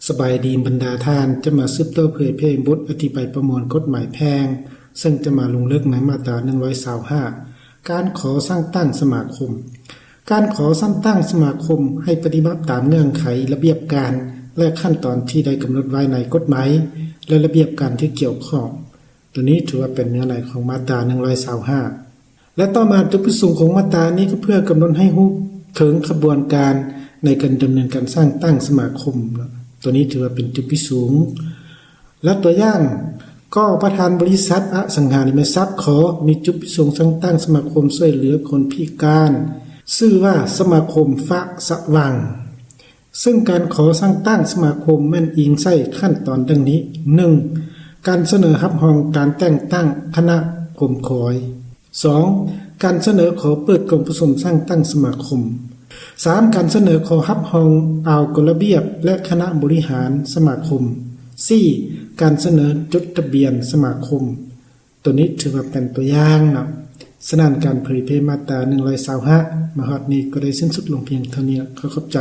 สบายดีบรรดาท่านจะมาสืบต่อเผยแพร่บทอธิบายประมวลกฎหมายแพ่งซึ่งจะมาลงเลิกในมาตรา125การขอสร้างตั้งสมาคมการขอสร้างตั้งสมาคมให้ปฏิบัติตามเงื่อนไขระเบียบการและขั้นตอนที่ได้กำหนดไว้ในกฎหมายและระเบียบการที่เกี่ยวข้องตัวนี้ถือว่าเป็นเนื้อในของมาตรา125และต่อมาจุดประสงค์ของมาตรานี้ก็เพื่อกำหนดให้รู้ถึงกระบวนการในการดำเนินการสร้างตั้งสมาคมตัวนี้ถือว่าเป็นจุดประสงค์และตัวอย่างก็ประธานบริษัทอสังหาริมทรัพย์ขอมีจุดประสงค์สร้างตั้งสมาคมช่วยเหลือคนพิการชื่อว่าสมาคมฟ้าสว่างซึ่งการขอสร้างตั้งสมาคมแม่นอิงใส่ขั้นตอนดังนี้ 1. การเสนอรับรองการแต่งตั้งคณะกรมขอย 2. การเสนอขอเปิดกรมผสมสร้างตั้งสมาคม 3. การเสนอขอรับรองเอากฎระเบียบและคณะบริหารสมาคม 4. การเสนอจดทะเบียนสมาคมตัวนี้ถือว่าเป็นตัวอย่างนะสนานการเผยแพร่มาตรา125มาฮอดนี้ก็ได้สิ้นสุดลงเพียงเท่านี้ขอขอบใจ